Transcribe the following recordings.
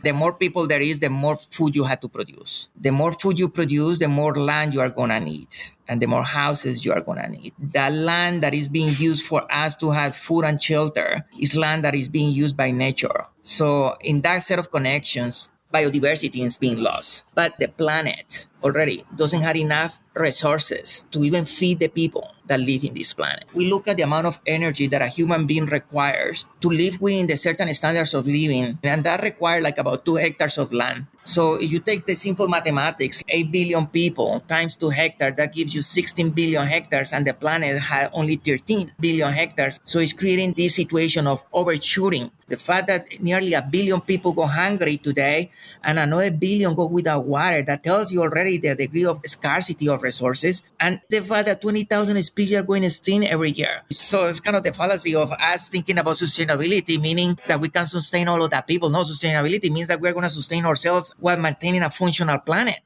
The more people there is, the more food you have to produce. The more food you produce, the more land you are going to need. And the more houses you are going to need. The land that is being used for us to have food and shelter is land that is being used by nature. So in that set of connections, biodiversity is being lost. But the planet already doesn't have enough resources to even feed the people that live in this planet. We look at the amount of energy that a human being requires to live within the certain standards of living, and that requires like about 2 hectares of land. So if you take the simple mathematics, 8 billion people times 2 hectares, that gives you 16 billion hectares, and the planet had only 13 billion hectares. So it's creating this situation of overshooting. The fact that nearly 1 billion people go hungry today and another billion go without water, that tells you already the degree of scarcity of resources, and the fact that 20,000 species are going extinct every year. So it's kind of the fallacy of us thinking about sustainability, meaning that we can sustain all of that people. No, sustainability means that we're going to sustain ourselves while maintaining a functional planet.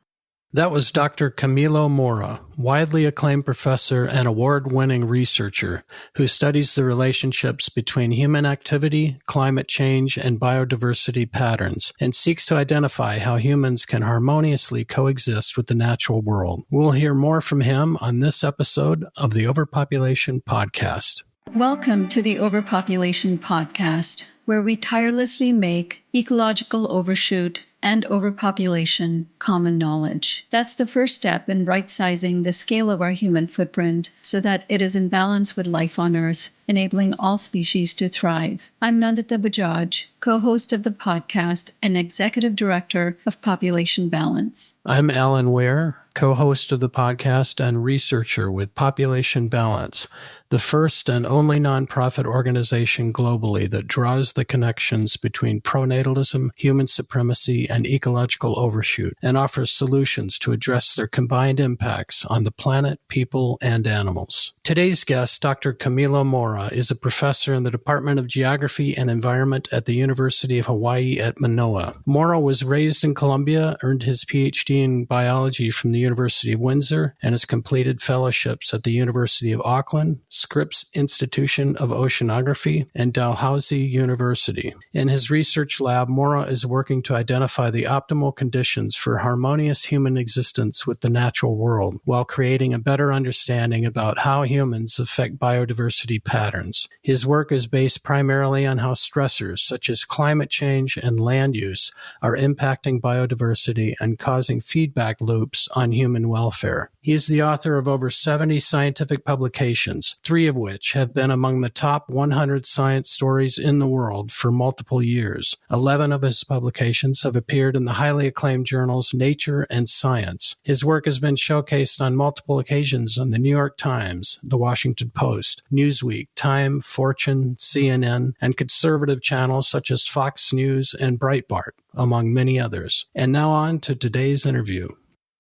That was Dr. Camilo Mora, widely acclaimed professor and award-winning researcher who studies the relationships between human activity, climate change, and biodiversity patterns, and seeks to identify how humans can harmoniously coexist with the natural world. We'll hear more from him on this episode of the Overpopulation Podcast. Welcome to the Overpopulation Podcast, where we tirelessly make ecological overshoot and overpopulation common knowledge. That's the first step in right-sizing the scale of our human footprint so that it is in balance with life on Earth, enabling all species to thrive. I'm Nandita Bajaj, co-host of the podcast and executive director of Population Balance. I'm Alan Ware, co-host of the podcast and researcher with Population Balance, the first and only nonprofit organization globally that draws the connections between pronatalism, human supremacy, and ecological overshoot, and offers solutions to address their combined impacts on the planet, people, and animals. Today's guest, Dr. Camilo Mora, is a professor in the Department of Geography and Environment at the University of Hawaii at Manoa. Mora was raised in Colombia, earned his PhD in biology from the University of Windsor, and has completed fellowships at the University of Auckland, Scripps Institution of Oceanography, and Dalhousie University. In his research lab, Mora is working to identify the optimal conditions for harmonious human existence with the natural world, while creating a better understanding about how humans affect biodiversity patterns. His work is based primarily on how stressors such as climate change and land use are impacting biodiversity and causing feedback loops on human welfare. He is the author of over 70 scientific publications, 3 of which have been among the top 100 science stories in the world for multiple years. 11 of his publications have appeared in the highly acclaimed journals Nature and Science. His work has been showcased on multiple occasions on the New York Times, the Washington Post, Newsweek, Time, Fortune, CNN, and conservative channels such as Fox News and Breitbart, among many others. And now on to today's interview.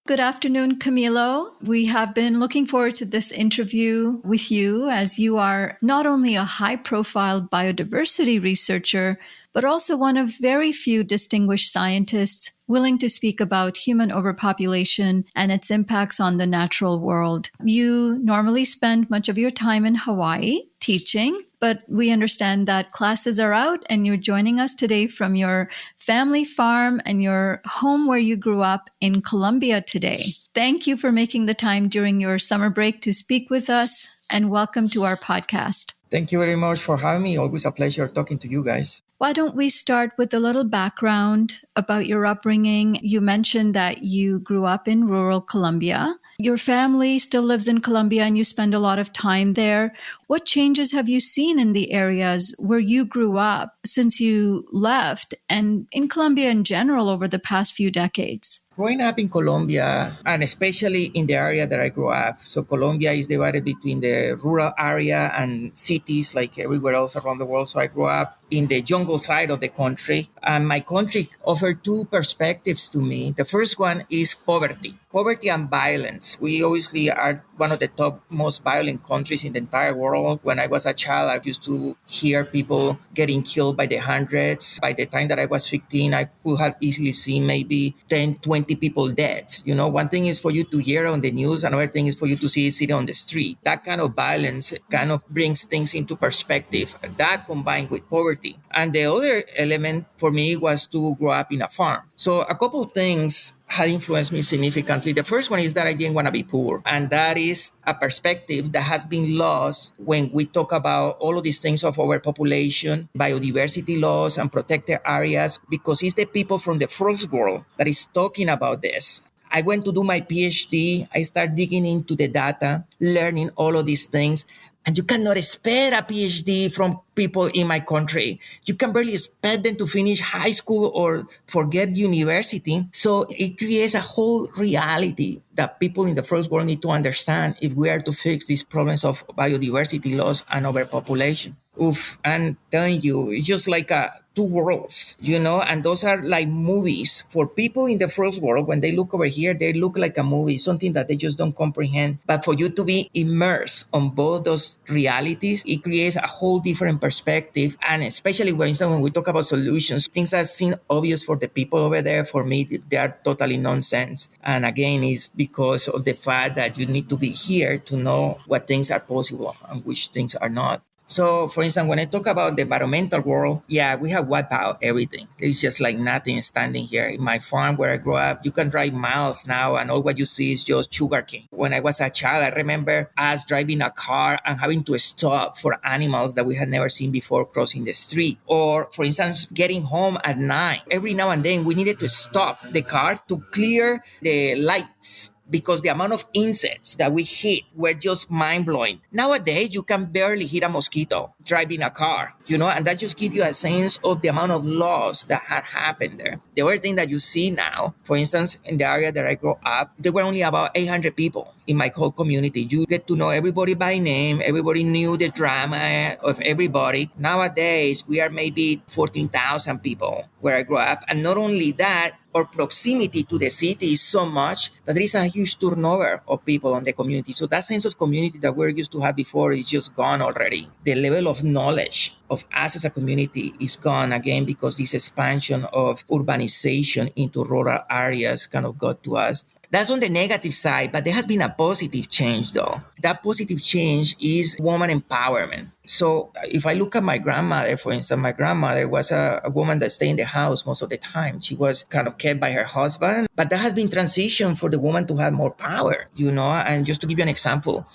Good afternoon, Camilo. We have been looking forward to this interview with you as you are not only a high-profile biodiversity researcher, but also one of very few distinguished scientists willing to speak about human overpopulation and its impacts on the natural world. You normally spend much of your time in Hawaii teaching, but we understand that classes are out and you're joining us today from your family farm and your home where you grew up in Colombia today. Thank you for making the time during your summer break to speak with us, and welcome to our podcast. Thank you very much for having me. Always a pleasure talking to you guys. Why don't we start with a little background about your upbringing? You mentioned that you grew up in rural Colombia. Your family still lives in Colombia and you spend a lot of time there. What changes have you seen in the areas where you grew up since you left, and in Colombia in general over the past few decades? Growing up in Colombia, and especially in the area that I grew up, so Colombia is divided between the rural area and cities like everywhere else around the world. So I grew up in the jungle side of the country, and my country offered 2 perspectives to me. The first one is poverty. Poverty and violence. We obviously are one of the top most violent countries in the entire world. When I was a child, I used to hear people getting killed by the hundreds. By the time that I was 15, I could have easily seen maybe 10, 20 people dead. One thing is for you to hear on the news, another thing is for you to see it sitting on the street. That kind of violence kind of brings things into perspective. That combined with poverty. And the other element for me was to grow up in a farm. So a couple of things had influenced me significantly. The first one is that I didn't want to be poor. And that is a perspective that has been lost when we talk about all of these things of overpopulation, biodiversity loss, and protected areas, because it's the people from the first world that is talking about this. I went to do my PhD. I started digging into the data, learning all of these things. And you cannot expect a PhD from people in my country. You can barely expect them to finish high school or forget university. So it creates a whole reality that people in the first world need to understand if we are to fix these problems of biodiversity loss and overpopulation. Oof, I'm telling you, it's just like two worlds, and those are like movies. For people in the first world, when they look over here, they look like a movie, something that they just don't comprehend. But for you to be immersed on both those realities, it creates a whole different perspective. And especially, for instance, when we talk about solutions, things that seem obvious for the people over there, for me, they are totally nonsense. And again, it's because of the fact that you need to be here to know what things are possible and which things are not. So, for instance, when I talk about the environmental world, yeah, we have wiped out everything. There's just like nothing standing here. In my farm where I grew up, you can drive miles now and all what you see is just sugarcane. When I was a child, I remember us driving a car and having to stop for animals that we had never seen before crossing the street. Or, for instance, getting home at night. Every now and then, we needed to stop the car to clear the lights, because the amount of insects that we hit were just mind-blowing. Nowadays, you can barely hit a mosquito driving a car, and that just gives you a sense of the amount of loss that had happened there. The other thing that you see now, for instance, in the area that I grew up, there were only about 800 people in my whole community. You get to know everybody by name. Everybody knew the drama of everybody. Nowadays, we are maybe 14,000 people where I grew up. And not only that, our proximity to the city is so much that there is a huge turnover of people on the community. So that sense of community that we're used to have before is just gone already. The level of knowledge of us as a community is gone again because this expansion of urbanization into rural areas kind of got to us. That's on the negative side, but there has been a positive change though. That positive change is woman empowerment. So if I look at my grandmother, for instance, my grandmother was a woman that stayed in the house most of the time. She was kind of kept by her husband, but that has been transitioned for the woman to have more power, and just to give you an example,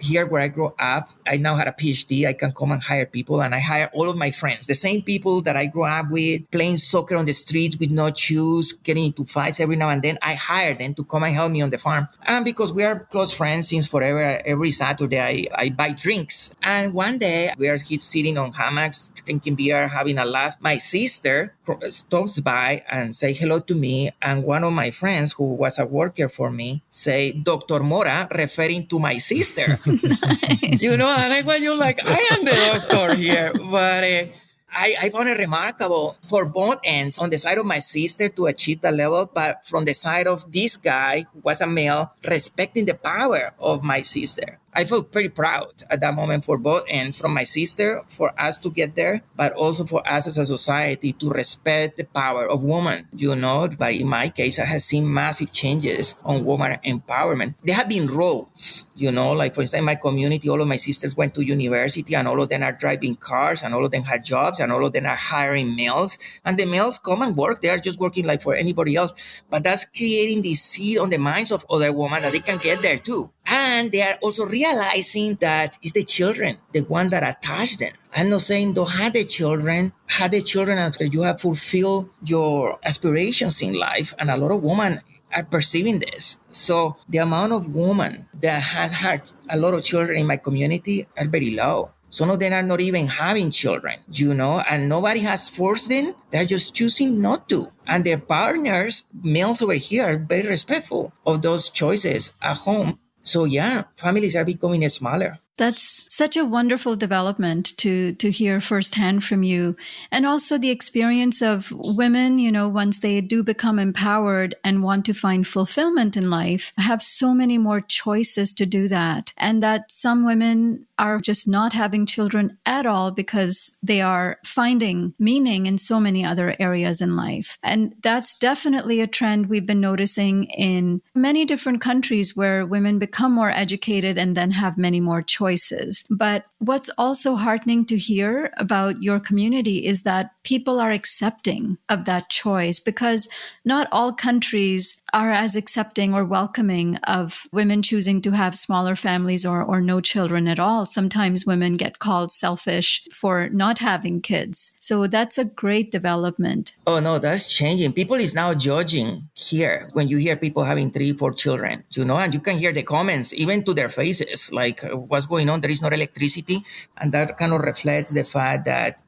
here where I grew up, I now had a PhD. I can come and hire people, and I hire all of my friends, the same people that I grew up with, playing soccer on the streets with no shoes, getting into fights every now and then. I hire them to come and help me on the farm. And because we are close friends since forever, every Saturday I buy drinks. And one day we are sitting on hammocks, drinking beer, having a laugh. My sister stops by and say hello to me. And one of my friends who was a worker for me say, Dr. Mora, referring to my sister. Nice. And I was just like, I am the doctor here. But I found it remarkable for both ends, on the side of my sister to achieve that level, but from the side of this guy who was a male, respecting the power of my sister. I felt pretty proud at that moment for both ends, from my sister, for us to get there, but also for us as a society to respect the power of women. But in my case, I have seen massive changes on woman empowerment. There have been roles, like for instance, in my community, all of my sisters went to university and all of them are driving cars and all of them have jobs and all of them are hiring males. And the males come and work. They are just working like for anybody else. But that's creating this seed on the minds of other women that they can get there too. And they are also realizing that it's the children, the one that attach them. I'm not saying don't have the children after you have fulfilled your aspirations in life. And a lot of women are perceiving this. So the amount of women that had a lot of children in my community are very low. Some of them are not even having children, and nobody has forced them. They're just choosing not to. And their partners, males over here, are very respectful of those choices at home. So yeah, families are becoming smaller. That's such a wonderful development to hear firsthand from you. And also the experience of women, once they do become empowered and want to find fulfillment in life, have so many more choices to do that. And that some women are just not having children at all because they are finding meaning in so many other areas in life. And that's definitely a trend we've been noticing in many different countries where women become more educated and then have many more choices. But what's also heartening to hear about your community is that people are accepting of that choice, because not all countries are as accepting or welcoming of women choosing to have smaller families or no children at all. Sometimes women get called selfish for not having kids. So that's a great development. Oh, no, that's changing. People is now judging here when you hear people having 3, 4 children, and you can hear the comments even to their faces, like what's going on? There is no electricity. And that kind of reflects the fact that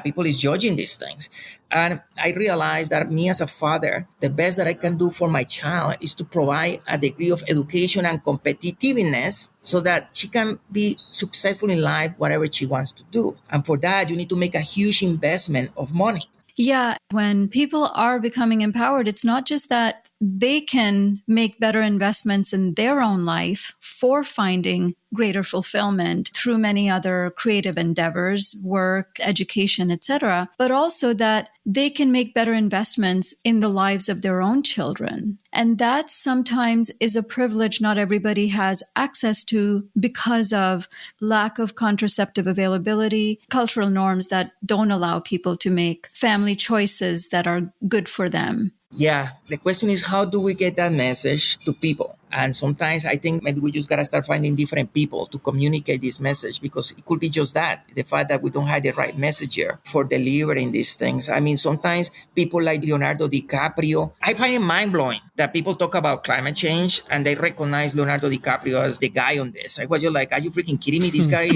people is judging these things. And I realized that me as a father, the best that I can do for my child is to provide a degree of education and competitiveness so that she can be successful in life, whatever she wants to do. And for that, you need to make a huge investment of money. Yeah, when people are becoming empowered, it's not just that they can make better investments in their own life for finding greater fulfillment through many other creative endeavors, work, education, etc., but also that they can make better investments in the lives of their own children. And that sometimes is a privilege not everybody has access to because of lack of contraceptive availability, cultural norms that don't allow people to make family choices that are good for them. Yeah, the question is, how do we get that message to people? And sometimes I think maybe we just got to start finding different people to communicate this message, because it could be just that, the fact that we don't have the right messenger for delivering these things. I mean, sometimes people like Leonardo DiCaprio, I find it mind-blowing that people talk about climate change and they recognize Leonardo DiCaprio as the guy on this. I was just like, are you freaking kidding me? This guy,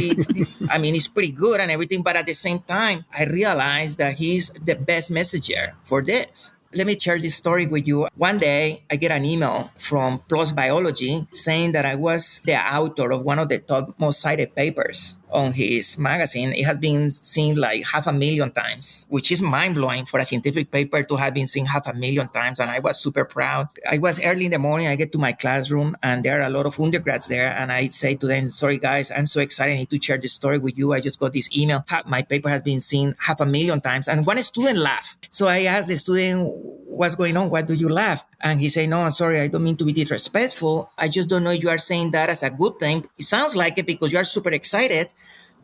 I mean, he's pretty good and everything, but at the same time, I realized that he's the best messenger for this. Let me share this story with you. One day, I get an email from PLOS Biology saying that I was the author of one of the top most cited papers on his magazine. It has been seen like 500,000 times, which is mind-blowing for a scientific paper to have been seen 500,000 times. And I was super proud. I was early in the morning. I get to my classroom and there are a lot of undergrads there. And I say to them, sorry, guys, I'm so excited. I need to share this story with you. I just got this email. My paper has been seen 500,000 times. And one student laughed. So I asked the student, what's going on? Why do you laugh? And he said, no, I'm sorry. I don't mean to be disrespectful. I just don't know if you are saying that as a good thing. It sounds like it because you are super excited.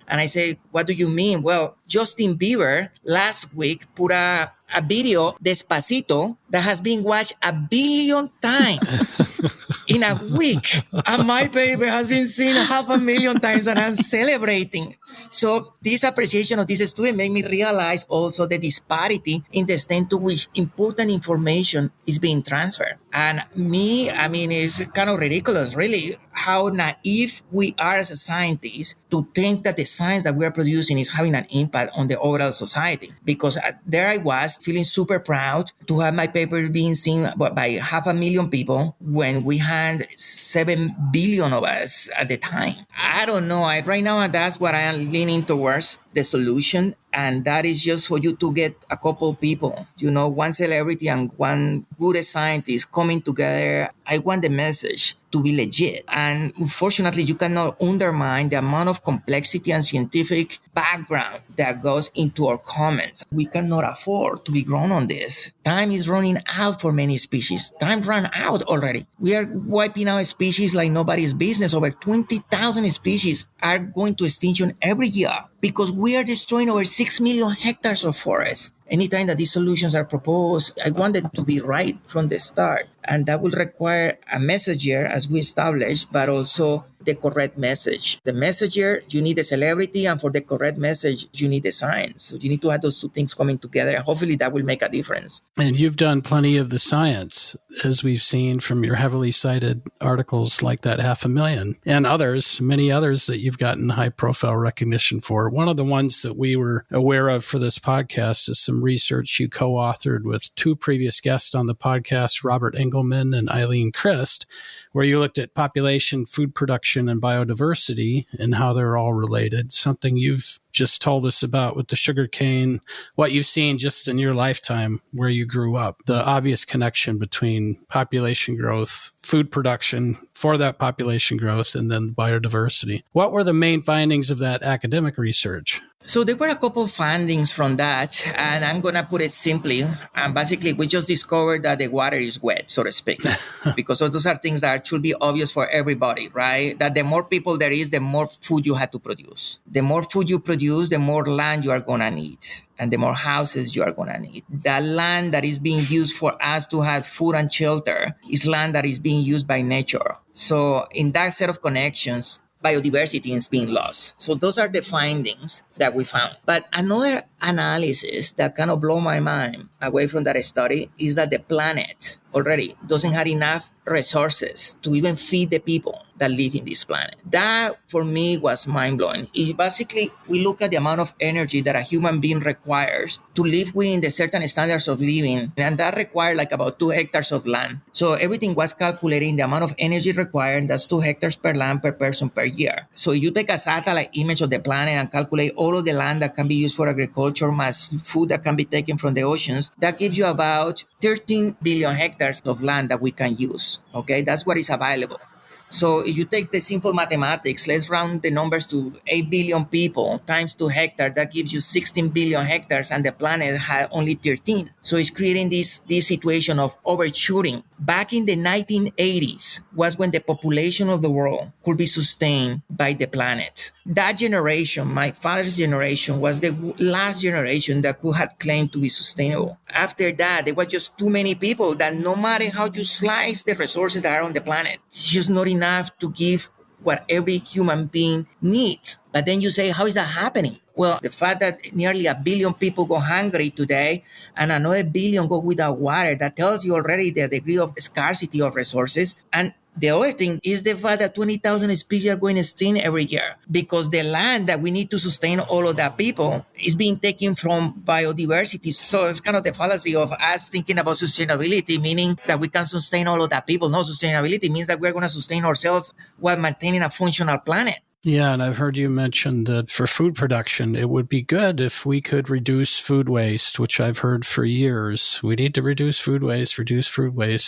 And I say, what do you mean? Well, Justin Bieber last week put a video, Despacito, that has been watched 1 billion times in a week. And my paper has been seen 500,000 times and I'm celebrating. So this appreciation of this student made me realize also the disparity in the extent to which important information is being transferred. And it's kind of ridiculous, really, how naive we are as scientists to think that the science that we are producing is having an impact on the overall society. Because there I was feeling super proud to have my paper being seen by 500,000 people when we had 7 billion of us at the time. I don't know. Right now, that's what I am leaning towards, the solution. And that is just for you to get a couple people, one celebrity and one good scientist coming together. I want the message to be legit. And unfortunately, you cannot undermine the amount of complexity and scientific background that goes into our comments. We cannot afford to be grown on this. Time is running out for many species. Time ran out already. We are wiping out species like nobody's business. Over 20,000 species are going to extinction every year because we are destroying over 6 million hectares of forest. Anytime that these solutions are proposed, I want them to be right from the start. And that will require a messenger, as we established, but also the correct message. The messenger, you need a celebrity, and for the correct message, you need the science. So you need to have those two things coming together, and hopefully that will make a difference. And you've done plenty of the science, as we've seen from your heavily cited articles like that 500,000, and others, many others that you've gotten high-profile recognition for. One of the ones that we were aware of for this podcast is some research you co-authored with two previous guests on the podcast, Robert Engelman and Eileen Christ, where you looked at population, food production, production and biodiversity and how they're all related, something you've just told us about with the sugarcane, what you've seen just in your lifetime where you grew up, the obvious connection between population growth, food production for that population growth, and then biodiversity. What were the main findings of that academic research? So there were a couple of findings from that, and I'm going to put it simply. Basically, we just discovered that the water is wet, so to speak, because those are things that should be obvious for everybody, right? That the more people there is, the more food you have to produce. The more food you produce, the more land you are going to need, and the more houses you are going to need. The land that is being used for us to have food and shelter is land that is being used by nature. So in that set of connections, biodiversity is being lost. So those are the findings that we found. But another analysis that kind of blew my mind away from that study is that the planet already doesn't have enough resources to even feed the people that live in this planet. That, for me, was mind-blowing. Basically, we look at the amount of energy that a human being requires to live within the certain standards of living, and that required like about 2 hectares of land. So everything was calculating the amount of energy required. That's 2 hectares per land per person per year. So if you take a satellite image of the planet and calculate all of the land that can be used for agriculture, plus food that can be taken from the oceans, that gives you about 13 billion hectares of land that we can use. Okay, that's what is available. So if you take the simple mathematics, let's round the numbers to 8 billion people times 2 hectares, that gives you 16 billion hectares, and the planet had only 13. So it's creating this situation of overshooting. Back in the 1980s was when the population of the world could be sustained by the planet. That generation, my father's generation, was the last generation that could have claimed to be sustainable. After that, there was just too many people that no matter how you slice the resources that are on the planet, it's just not enough to give what every human being needs. But then you say, how is that happening? Well, the fact that nearly 1 billion people go hungry today and another billion go without water, that tells you already the degree of scarcity of resources. And the other thing is the fact that 20,000 species are going extinct every year because the land that we need to sustain all of that people is being taken from biodiversity. So it's kind of the fallacy of us thinking about sustainability, meaning that we can sustain all of that people. No, sustainability means that we're going to sustain ourselves while maintaining a functional planet. Yeah, and I've heard you mention that for food production, it would be good if we could reduce food waste, which I've heard for years. We need to reduce food waste.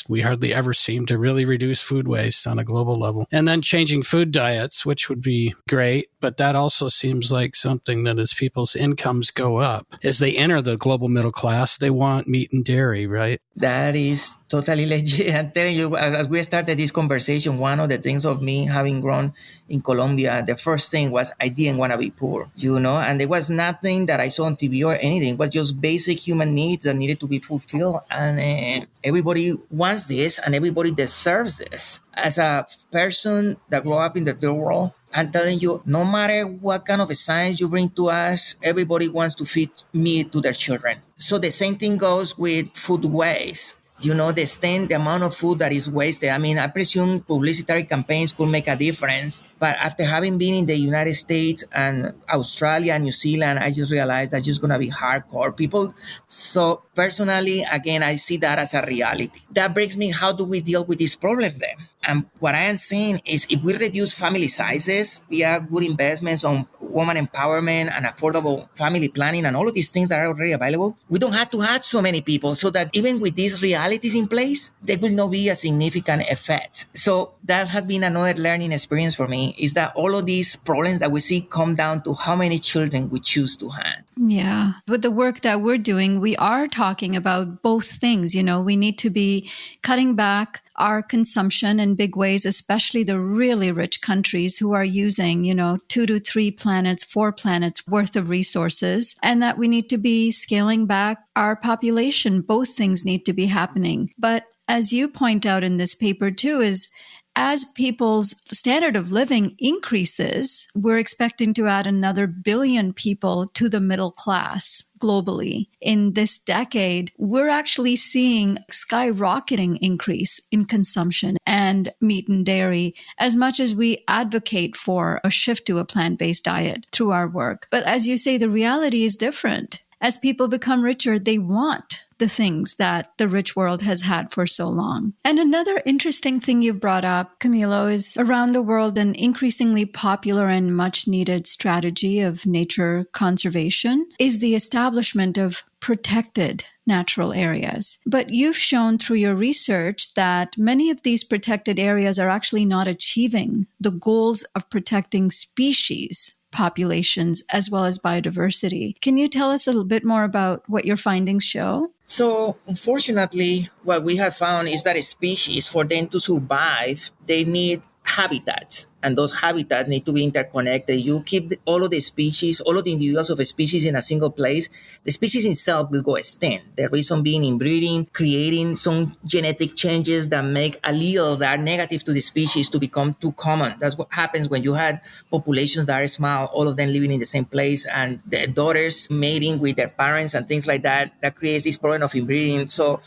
We hardly ever seem to really reduce food waste on a global level. And then changing food diets, which would be great, but that also seems like something that as people's incomes go up, as they enter the global middle class, they want meat and dairy, right? That is totally legit. I'm telling you, as we started this conversation, one of the things of me having grown in Colombia, the first thing was I didn't want to be poor, and there was nothing that I saw on TV or anything. It was just basic human needs that needed to be fulfilled. And everybody wants this and everybody deserves this. As a person that grew up in the third world, I'm telling you, no matter what kind of a science you bring to us, everybody wants to feed meat to their children. So the same thing goes with food waste. The amount of food that is wasted. I mean, I presume publicitary campaigns could make a difference. But after having been in the United States and Australia and New Zealand, I just realized that's just going to be hardcore people. So personally, again, I see that as a reality. That brings me, how do we deal with this problem then? And what I am saying is if we reduce family sizes via good investments on woman empowerment and affordable family planning and all of these things that are already available, we don't have to have so many people, so that even with these realities in place, there will not be a significant effect. So that has been another learning experience for me, is that all of these problems that we see come down to how many children we choose to have. Yeah. With the work that we're doing, we are talking about both things. We need to be cutting back our consumption in big ways, especially the really rich countries who are using, 2 to 3 planets, 4 planets worth of resources, and that we need to be scaling back our population. Both things need to be happening. But as you point out in this paper too, is as people's standard of living increases, we're expecting to add another 1 billion people to the middle class globally. In this decade, we're actually seeing skyrocketing increase in consumption and meat and dairy, as much as we advocate for a shift to a plant-based diet through our work. But as you say, the reality is different. As people become richer, they want the things that the rich world has had for so long. And another interesting thing you brought up, Camilo, is around the world an increasingly popular and much needed strategy of nature conservation is the establishment of protected natural areas. But you've shown through your research that many of these protected areas are actually not achieving the goals of protecting species populations as well as biodiversity. Can you tell us a little bit more about what your findings show? So, unfortunately, what we have found is that a species, for them to survive, they need habitats. And those habitats need to be interconnected. You keep all of the species, all of the individuals of a species in a single place, the species itself will go extinct. The reason being inbreeding, creating some genetic changes that make alleles that are negative to the species to become too common. That's what happens when you had populations that are small, all of them living in the same place, and their daughters mating with their parents and things like that. That creates this problem of inbreeding. So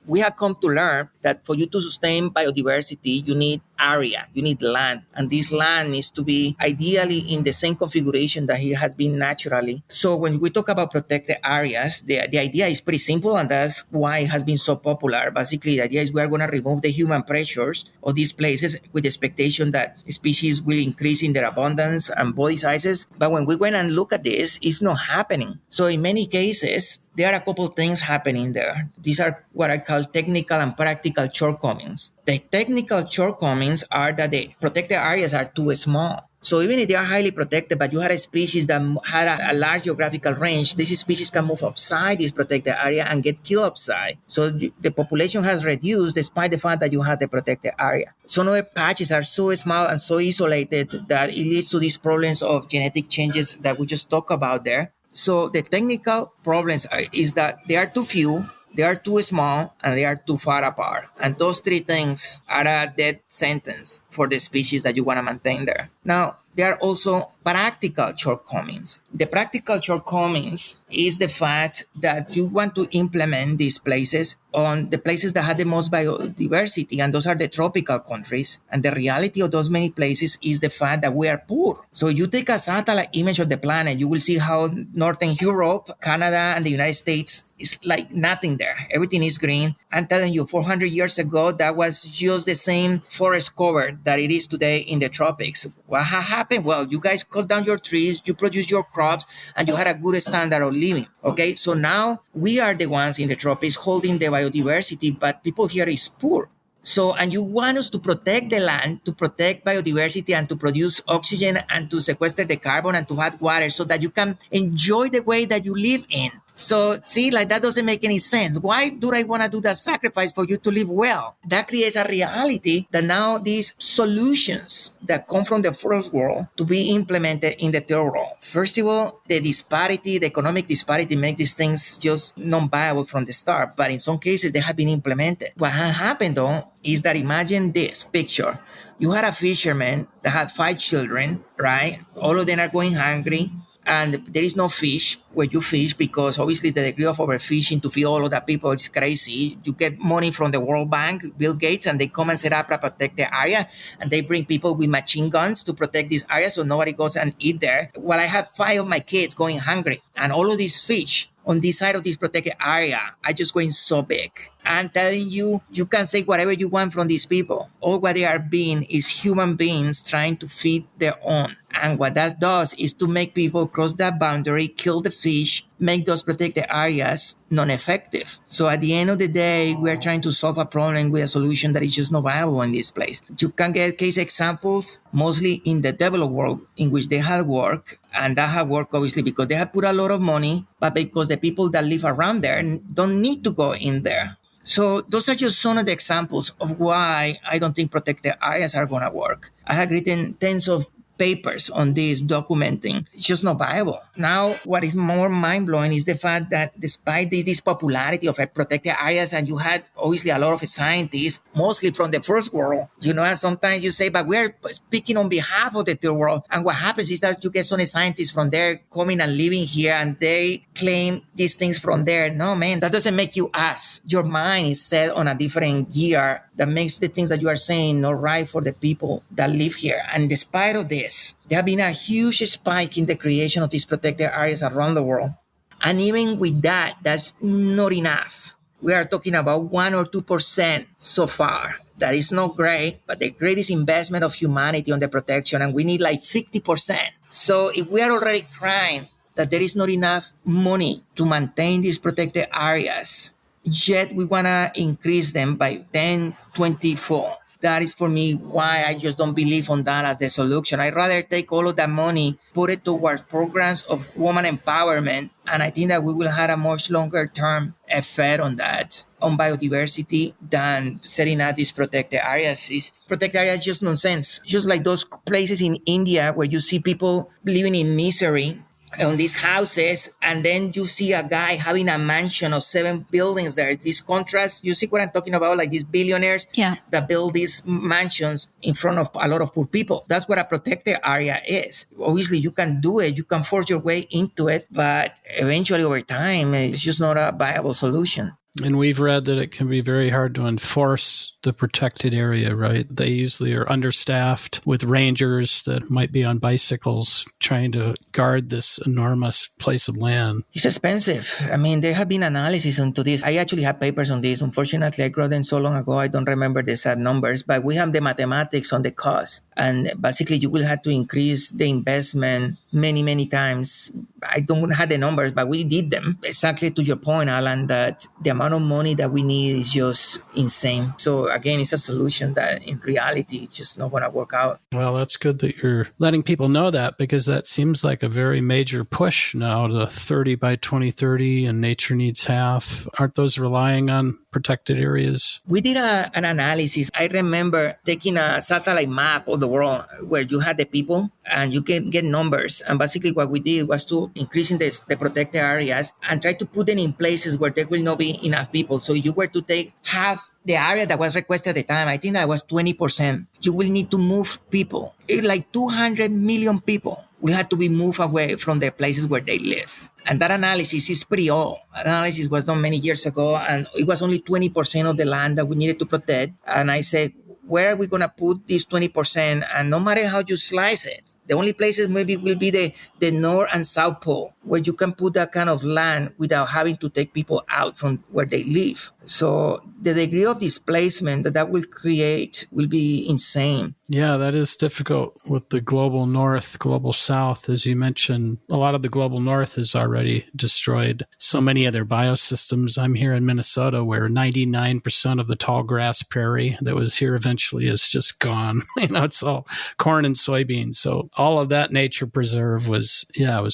we have come to learn that for you to sustain biodiversity, you need area, you need land. And this land needs to be ideally in the same configuration that it has been naturally. So when we talk about protected areas, the idea is pretty simple, and that's why it has been so popular. Basically, the idea is we are going to remove the human pressures of these places with the expectation that species will increase in their abundance and body sizes. But when we went and look at this, it's not happening. So in many cases, there are a couple of things happening there. These are what I call technical and practical shortcomings. The technical shortcomings are that the protected areas are too small. So even if they are highly protected, but you had a species that had a large geographical range, this species can move outside this protected area and get killed outside. So the population has reduced despite the fact that you had the protected area. Some of the patches are so small and so isolated that it leads to these problems of genetic changes that we just talked about there. So the technical problems is that they are too few, they are too small, and they are too far apart. And those three things are a death sentence for the species that you want to maintain there. Now, there are also practical shortcomings. The practical shortcomings is the fact that you want to implement these places on the places that have the most biodiversity, and those are the tropical countries. And the reality of those many places is the fact that we are poor. So you take a satellite image of the planet, you will see how Northern Europe, Canada, and the United States is like nothing there. Everything is green. I'm telling you, 400 years ago, that was just the same forest cover that it is today in the tropics. What happened? Well, you guys cut down your trees, you produce your crops, and you had a good standard of living. Okay, so now we are the ones in the tropics holding the biodiversity, but people here is poor. So, and you want us to protect the land, to protect biodiversity, and to produce oxygen, and to sequester the carbon, and to have water so that you can enjoy the way that you live in. So, see, like that doesn't make any sense. Why do I want to do that sacrifice for you to live well? That creates a reality that now these solutions that come from the first world to be implemented in the third world. First of all, the disparity, the economic disparity make these things just non-viable from the start. But in some cases, they have been implemented. What has happened though is that imagine this picture. You had a fisherman that had 5 children, right? All of them are going hungry. And there is no fish where you fish because obviously the degree of overfishing to feed all of that people is crazy. You get money from the World Bank, Bill Gates, and they come and set up a protected area. And they bring people with machine guns to protect this area so nobody goes and eat there. Well, I have 5 of my kids going hungry. And all of these fish on this side of this protected area are just going so big. I'm telling you, you can say whatever you want from these people. All what they are being is human beings trying to feed their own. And what that does is to make people cross that boundary, kill the fish, make those protected areas non-effective. So at the end of the day, we are trying to solve a problem with a solution that is just not viable in this place. You can get case examples, mostly in the developed world, in which they have worked. And that have worked obviously because they have put a lot of money, but because the people that live around there don't need to go in there. So those are just some of the examples of why I don't think protected areas are going to work. I have written tens of papers on this documenting. It's just not viable. Now, what is more mind-blowing is the fact that despite this popularity of protected areas, and you had obviously a lot of scientists, mostly from the first world, and sometimes you say, but we're speaking on behalf of the third world. And what happens is that you get some scientists from there coming and living here, and they claim these things from there. No, man, that doesn't make you us. Your mind is set on a different gear that makes the things that you are saying not right for the people that live here. And despite of this, there have been a huge spike in the creation of these protected areas around the world. And even with that, that's not enough. We are talking about 1 or 2% so far. That is not great, but the greatest investment of humanity on the protection, and we need like 50%. So if we are already crying that there is not enough money to maintain these protected areas, yet we want to increase them by 10, 24. That is for me why I just don't believe on that as the solution. I'd rather take all of that money, put it towards programs of woman empowerment, and I think that we will have a much longer term effect on that, on biodiversity, than setting up these protected areas. Protected areas is just nonsense. Just like those places in India where you see people living in misery on these houses, and then you see a guy having a mansion of 7 buildings there. This contrast, you see what I'm talking about, like these billionaires that build these mansions in front of a lot of poor people. That's what a protected area is. Obviously, you can do it, you can force your way into it, but eventually over time, it's just not a viable solution. And we've read that it can be very hard to enforce the protected area, right? They usually are understaffed with rangers that might be on bicycles trying to guard this enormous place of land. It's expensive. I mean, there have been analyses into this. I actually have papers on this. Unfortunately, I wrote them so long ago, I don't remember the exact numbers, but we have the mathematics on the cost. And basically, you will have to increase the investment many, many times. I don't have the numbers, but we did them. Exactly to your point, Alan, that the amount of money that we need is just insane. So again, it's a solution that in reality is just not going to work out. Well, that's good that you're letting people know that, because that seems like a very major push now to 30 by 2030 and nature needs half. Aren't those relying on protected areas? We did an analysis. I remember taking a satellite map of the world where you had the people and you can get numbers. And basically what we did was to increasing the protected areas and try to put them in places where there will not be enough people. So you were to take half the area that was requested at the time. I think that was 20%. You will need to move people. Like 200 million people will have to be moved away from the places where they live. And that analysis is pretty old. Analysis was done many years ago, and it was only 20% of the land that we needed to protect. And I said, where are we going to put this 20%? And no matter how you slice it, the only places maybe will be the North and South Pole, where you can put that kind of land without having to take people out from where they live. So the degree of displacement that will create will be insane. Yeah, that is difficult with the global north, global south. As you mentioned, a lot of the global north is already destroyed. So many of their biosystems. I'm here in Minnesota where 99% of the tall grass prairie that was here eventually is just gone. It's all corn and soybeans. So all of that nature preserve was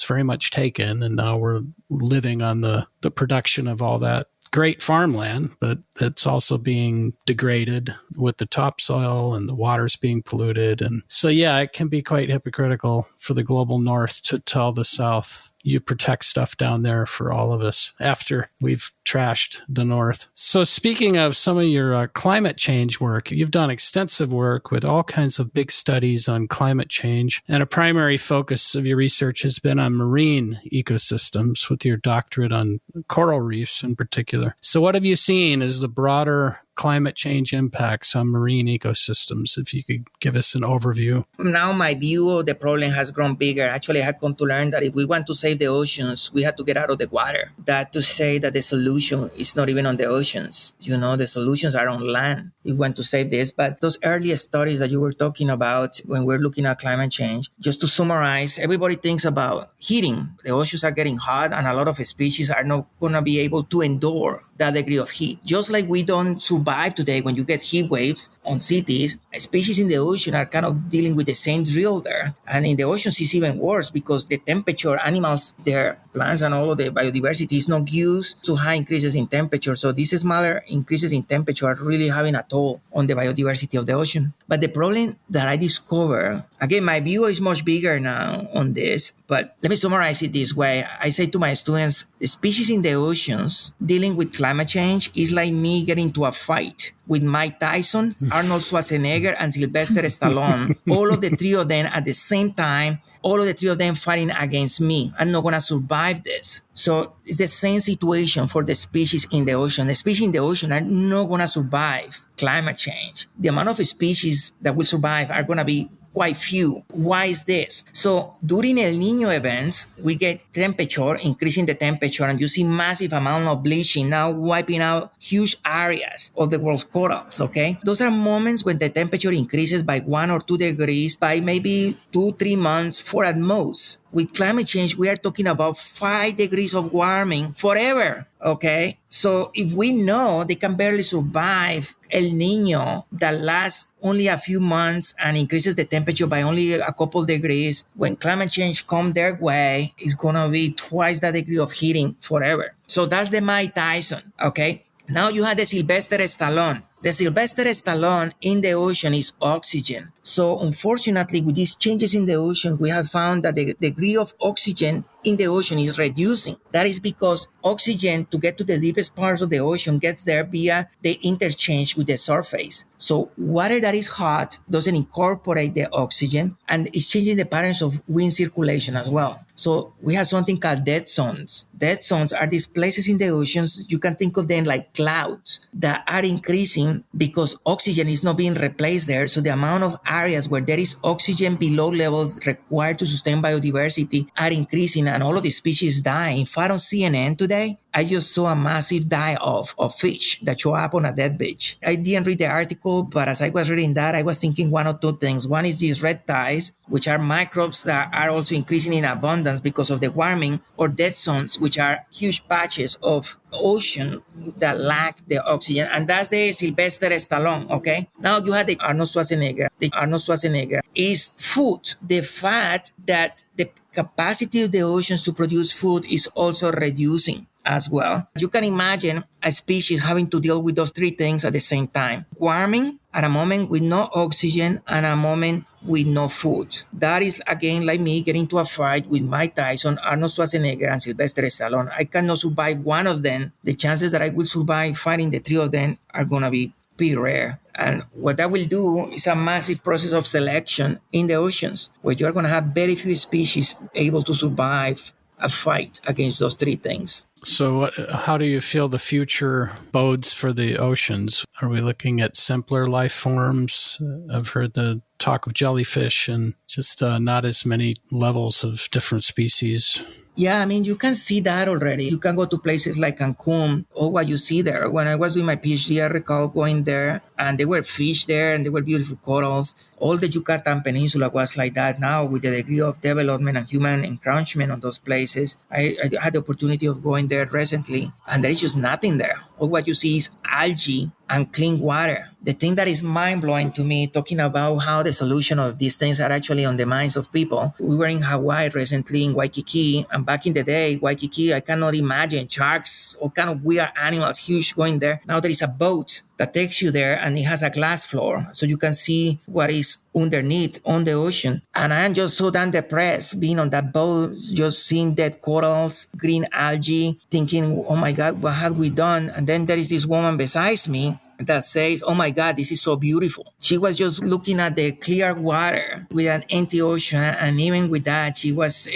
very much taken. And now we're living on the production of all that great farmland, but it's also being degraded with the topsoil and the water's being polluted. And so, it can be quite hypocritical for the global north to tell the south, you protect stuff down there for all of us after we've trashed the north. So speaking of some of your climate change work, you've done extensive work with all kinds of big studies on climate change. And a primary focus of your research has been on marine ecosystems with your doctorate on coral reefs in particular. So what have you seen as the broader climate change impacts on marine ecosystems? If you could give us an overview. Now my view of the problem has grown bigger. Actually, I had come to learn that if we want to save the oceans, we have to get out of the water. That to say that the solution is not even on the oceans. The solutions are on land. We want to save this. But those early studies that you were talking about when we're looking at climate change, just to summarize, everybody thinks about heating. The oceans are getting hot and a lot of species are not going to be able to endure that degree of heat. Just like we don't survive today when you get heat waves on cities, species in the ocean are kind of dealing with the same drill there. And in the oceans, it's even worse because the temperature, animals, their plants and all of the biodiversity is not used to high increases in temperature. So these smaller increases in temperature are really having a toll on the biodiversity of the ocean. But the problem that I discovered, again, my view is much bigger now on this, but let me summarize it this way. I say to my students, the species in the oceans dealing with climate change is like me getting into a fight with Mike Tyson, Arnold Schwarzenegger, and Sylvester Stallone. All of the three of them at the same time, all of the three of them fighting against me. I'm not going to survive this. So it's the same situation for the species in the ocean. The species in the ocean are not going to survive climate change. The amount of species that will survive are going to be quite few. Why is this? So during El Nino events, we get temperature, increasing the temperature, and you see massive amount of bleaching now wiping out huge areas of the world's corals, okay? Those are moments when the temperature increases by 1 or 2 degrees by maybe 2-3 months for at most. With climate change, we are talking about 5 degrees of warming forever, okay? So if we know they can barely survive El Nino that lasts only a few months and increases the temperature by only a couple degrees, when climate change comes their way, it's gonna be twice that degree of heating forever. So that's the Mike Tyson, okay? Now you have the Sylvester Stallone. The Sylvester Stallone in the ocean is oxygen. So unfortunately, with these changes in the ocean, we have found that the degree of oxygen in the ocean is reducing. That is because oxygen, to get to the deepest parts of the ocean, gets there via the interchange with the surface. So water that is hot doesn't incorporate the oxygen, and it's changing the patterns of wind circulation as well. So we have something called dead zones. Dead zones are these places in the oceans, you can think of them like clouds, that are increasing because oxygen is not being replaced there. So the amount of areas where there is oxygen below levels required to sustain biodiversity are increasing, and all of the species die. In fact, on CNN today, I just saw a massive die-off of fish that show up on a dead beach. I didn't read the article, but as I was reading that, I was thinking one or two things. One is these red tides, which are microbes that are also increasing in abundance because of the warming, or dead zones, which are huge patches of ocean that lack the oxygen. And that's the Sylvester Stallone, okay? Now you have the Arnold Schwarzenegger. The Arnold Schwarzenegger is food. The fact that the capacity of the oceans to produce food is also reducing as well. You can imagine a species having to deal with those three things at the same time. Warming at a moment with no oxygen and a moment with no food. That is, again, like me getting into a fight with Mike Tyson, Arnold Schwarzenegger, and Sylvester Stallone. I cannot survive one of them. The chances that I will survive fighting the three of them are going to be pretty rare. And what that will do is a massive process of selection in the oceans, where you're going to have very few species able to survive a fight against those three things. So how do you feel the future bodes for the oceans? Are we looking at simpler life forms? I've heard the talk of jellyfish and just not as many levels of different species. Yeah, I mean, you can see that already. You can go to places like Cancun, or what you see there. When I was doing my PhD, I recall going there, and there were fish there, and there were beautiful corals. All the Yucatan Peninsula was like that now, with the degree of development and human encroachment on those places. I had the opportunity of going there recently, and there is just nothing there. All what you see is algae and clean water. The thing that is mind-blowing to me, talking about how the solution of these things are actually on the minds of people. We were in Hawaii recently, in Waikiki, and back in the day, Waikiki, I cannot imagine sharks, all kind of weird animals, huge, going there. Now there is a boat that takes you there, and it has a glass floor, so you can see what is underneath on the ocean. And I'm just so damn depressed being on that boat, just seeing dead corals, green algae, thinking, oh my God, what have we done? And then there is this woman besides me that says, oh my God, this is so beautiful. She was just looking at the clear water with an empty ocean, and even with that, she was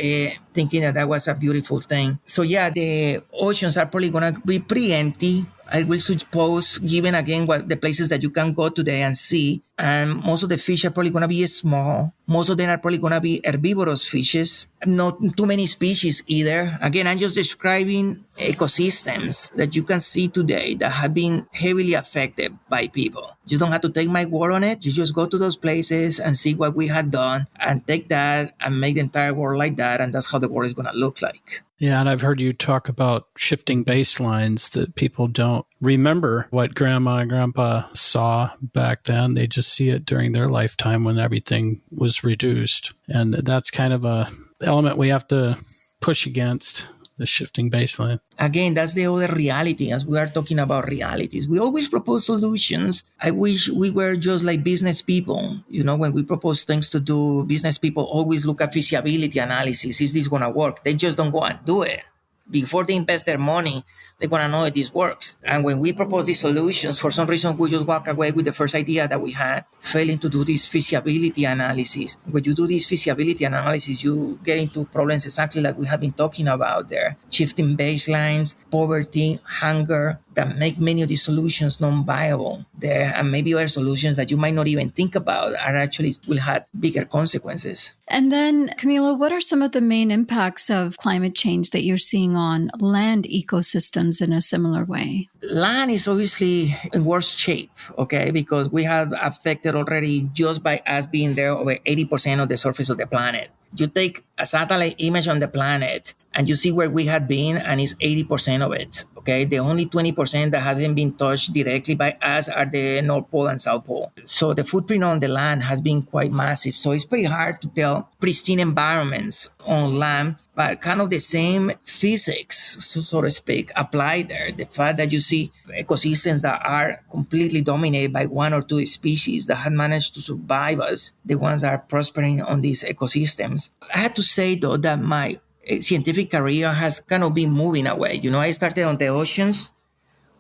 thinking that that was a beautiful thing. So yeah, the oceans are probably going to be pretty empty, I will suppose, given again what the places that you can go today and see. And most of the fish are probably going to be small. Most of them are probably going to be herbivorous fishes. Not too many species either. Again, I'm just describing ecosystems that you can see today that have been heavily affected by people. You don't have to take my word on it. You just go to those places and see what we had done, and take that and make the entire world like that. And that's how the world is going to look like. Yeah, and I've heard you talk about shifting baselines, that people don't remember what grandma and grandpa saw back then. They just see it during their lifetime when everything was reduced. And that's kind of a element we have to push against, the shifting baseline. Again, that's the other reality, as we are talking about realities. We always propose solutions. I wish we were just like business people. You know, when we propose things to do, business people always look at feasibility analysis. Is this going to work? They just don't go and do it. Before they invest their money, they want to know if this works. And when we propose these solutions, for some reason, we just walk away with the first idea that we had, failing to do this feasibility analysis. When you do this feasibility analysis, you get into problems exactly like we have been talking about there. Shifting baselines, poverty, hunger, that make many of these solutions non-viable. There and maybe other solutions that you might not even think about are actually will have bigger consequences. And then, Camilo, what are some of the main impacts of climate change that you're seeing on land ecosystems in a similar way? Land is obviously in worse shape, okay, because we have affected already just by us being there over 80% of the surface of the planet. You take a satellite image on the planet and you see where we had been, and it's 80% of it, okay? The only 20% that haven't been touched directly by us are the North Pole and South Pole. So the footprint on the land has been quite massive. So it's pretty hard to tell pristine environments on land, but kind of the same physics, so to speak, apply there. The fact that you see ecosystems that are completely dominated by one or two species that have managed to survive us, the ones that are prospering on these ecosystems. I had to say, though, that my scientific career has kind of been moving away. I started on the oceans,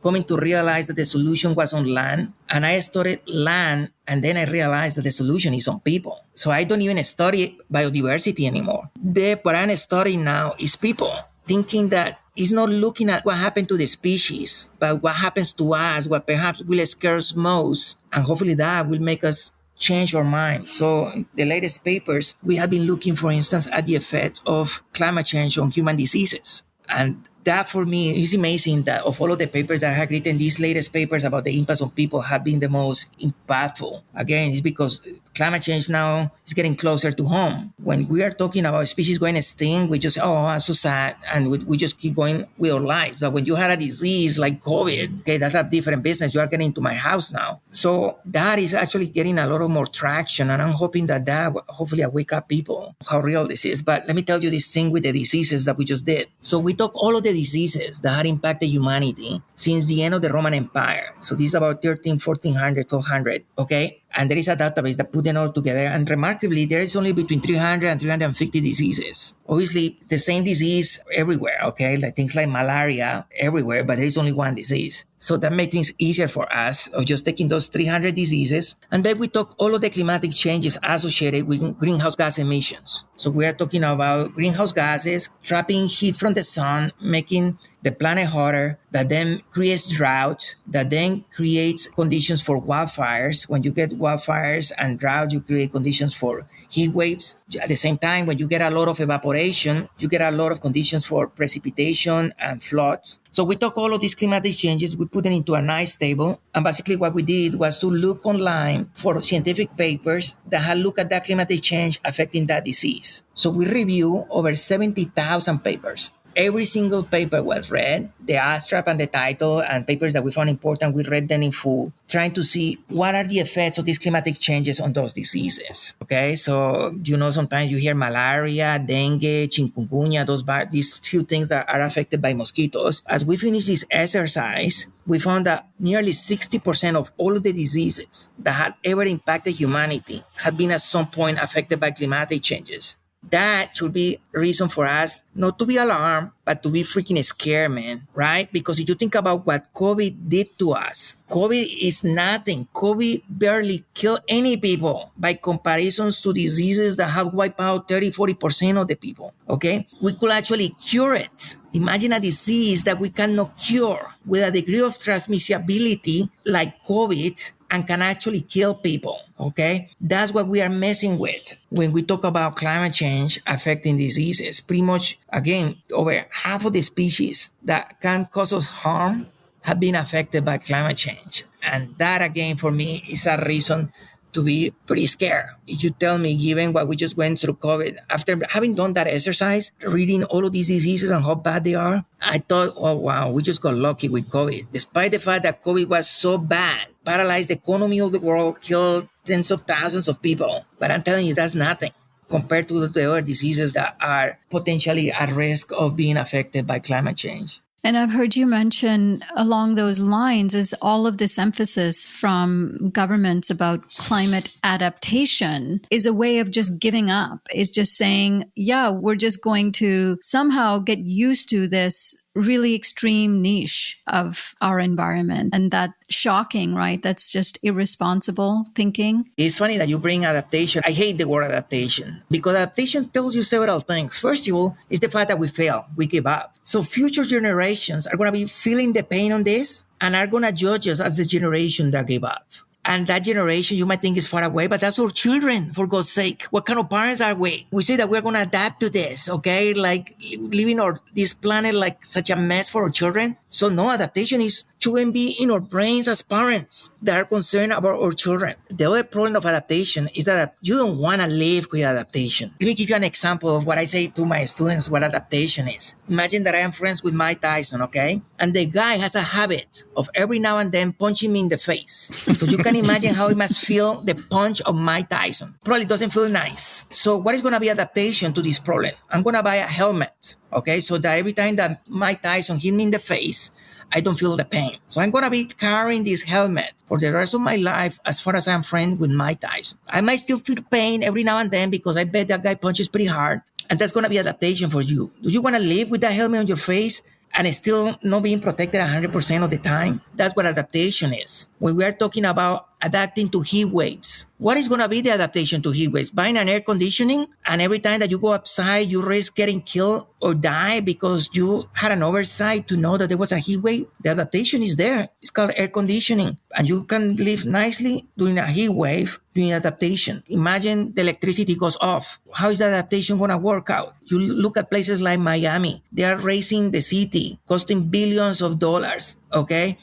coming to realize that the solution was on land. And I studied land, and then I realized that the solution is on people. So I don't even study biodiversity anymore. What I'm studying now is people, thinking that it's not looking at what happened to the species, but what happens to us, what perhaps will scare us most. And hopefully that will make us change our mind. So in the latest papers, we have been looking, for instance, at the effect of climate change on human diseases. And that for me is amazing that of all of the papers that I have written, these latest papers about the impacts on people have been the most impactful. Again, it's because climate change now is getting closer to home. When we are talking about species going extinct, we just, I'm so sad, and we just keep going with our lives. But when you had a disease like COVID, okay, that's a different business. You are getting into my house now. So that is actually getting a lot of more traction, and I'm hoping that hopefully I wake up people how real this is. But let me tell you this thing with the diseases that we just did. So we took all of the diseases that had impacted humanity since the end of the Roman Empire. So this is about 1400, 1200, okay? And there is a database that put them all together. And remarkably, there is only between 300 and 350 diseases. Obviously, the same disease everywhere, okay? Like things like malaria everywhere, but there is only one disease. So that made things easier for us of just taking those 300 diseases. And then we took all of the climatic changes associated with greenhouse gas emissions. So we are talking about greenhouse gases, trapping heat from the sun, making the planet hotter, that then creates drought, that then creates conditions for wildfires. When you get wildfires and drought, you create conditions for heat waves. At the same time, when you get a lot of evaporation, you get a lot of conditions for precipitation and floods. So we took all of these climatic changes, we put them into a nice table. And basically what we did was to look online for scientific papers that had looked at that climatic change affecting that disease. So we reviewed over 70,000 papers. Every single paper was read, the abstract and the title, and papers that we found important, we read them in full, trying to see what are the effects of these climatic changes on those diseases. Okay, so sometimes you hear malaria, dengue, chikungunya, these few things that are affected by mosquitoes. As we finished this exercise, we found that nearly 60% of all of the diseases that had ever impacted humanity had been at some point affected by climatic changes. That should be a reason for us not to be alarmed, but to be freaking scared, man, right? Because if you think about what COVID did to us, COVID is nothing. COVID barely killed any people by comparisons to diseases that have wiped out 30, 40% of the people, okay? We could actually cure it. Imagine a disease that we cannot cure with a degree of transmissibility like COVID and can actually kill people, okay? That's what we are messing with when we talk about climate change affecting diseases. Pretty much, again, over half of the species that can cause us harm have been affected by climate change. And that, again, for me, is a reason to be pretty scared. If you tell me, given what we just went through COVID, after having done that exercise, reading all of these diseases and how bad they are, I thought, oh, wow, we just got lucky with COVID. Despite the fact that COVID was so bad, paralyzed the economy of the world, killed tens of thousands of people. But I'm telling you, that's nothing compared to the other diseases that are potentially at risk of being affected by climate change. And I've heard you mention along those lines is all of this emphasis from governments about climate adaptation is a way of just giving up, is just saying, yeah, we're just going to somehow get used to this really extreme niche of our environment. And that shocking, right? That's just irresponsible thinking. It's funny that you bring adaptation. I hate the word adaptation because adaptation tells you several things. First of all, is the fact that we fail, we give up. So future generations are going to be feeling the pain on this and are going to judge us as the generation that gave up. And that generation, you might think is far away, but that's our children, for God's sake. What kind of parents are we? We say that we're going to adapt to this, okay? Like leaving this planet like such a mess for our children. So no, adaptation shouldn't be in our brains as parents that are concerned about our children. The other problem of adaptation is that you don't want to live with adaptation. Let me give you an example of what I say to my students, what adaptation is. Imagine that I am friends with Mike Tyson, okay? And the guy has a habit of every now and then punching me in the face. So you can imagine how it must feel, the punch of Mike Tyson. Probably doesn't feel nice. So what is going to be adaptation to this problem? I'm going to buy a helmet, okay? So that every time that Mike Tyson hit me in the face, I don't feel the pain. So I'm going to be carrying this helmet for the rest of my life as far as I'm friends with Mike Tyson. I might still feel pain every now and then because I bet that guy punches pretty hard. And that's going to be adaptation for you. Do you want to live with that helmet on your face and still not being protected 100% of the time? That's what adaptation is. When we are talking about adapting to heat waves, what is going to be the adaptation to heat waves? Buying an air conditioning, and every time that you go outside, you risk getting killed or die because you had an oversight to know that there was a heat wave? The adaptation is there. It's called air conditioning. And you can live nicely during a heat wave, doing adaptation. Imagine the electricity goes off. How is that adaptation going to work out? You look at places like Miami. They are raising the city, costing billions of dollars, okay?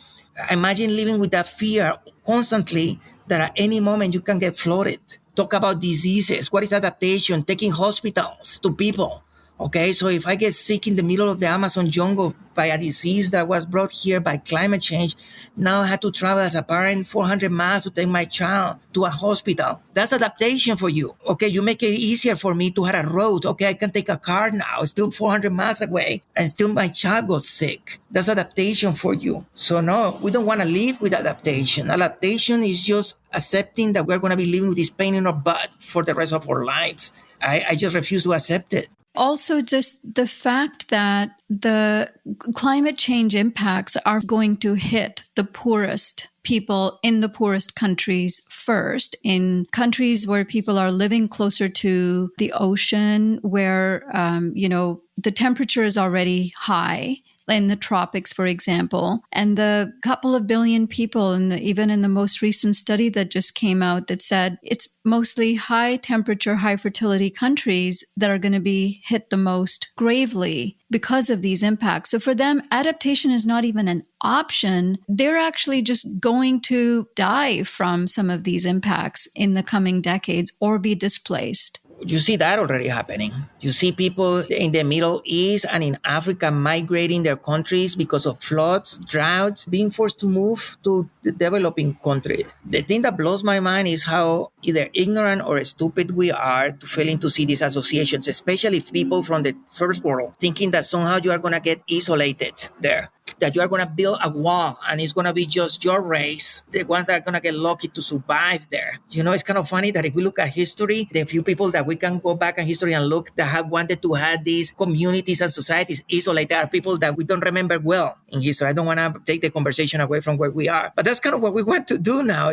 Imagine living with that fear constantly that at any moment you can get flooded. Talk about diseases. What is adaptation? Taking hospitals to people. Okay, so if I get sick in the middle of the Amazon jungle by a disease that was brought here by climate change, now I have to travel as a parent 400 miles to take my child to a hospital. That's adaptation for you. Okay, you make it easier for me to have a road. Okay, I can take a car now. It's still 400 miles away and still my child got sick. That's adaptation for you. So no, we don't want to live with adaptation. Adaptation is just accepting that we're going to be living with this pain in our butt for the rest of our lives. I just refuse to accept it. Also, just the fact that the climate change impacts are going to hit the poorest people in the poorest countries first, in countries where people are living closer to the ocean, where, the temperature is already high. In the tropics, for example, and the couple of billion people, even in the most recent study that just came out that said it's mostly high temperature, high fertility countries that are going to be hit the most gravely because of these impacts. So for them, adaptation is not even an option. They're actually just going to die from some of these impacts in the coming decades or be displaced. You see that already happening. You see people in the Middle East and in Africa migrating their countries because of floods, droughts, being forced to move to the developing countries. The thing that blows my mind is how either ignorant or stupid we are to failing to see these associations, especially people from the first world, thinking that somehow you are going to get isolated there, that you are going to build a wall and it's going to be just your race, the ones that are going to get lucky to survive there. It's kind of funny that if we look at history, the few people that we can go back in history and look that have wanted to have these communities and societies isolated are people that we don't remember well in history. I don't want to take the conversation away from where we are, but that's kind of what we want to do now,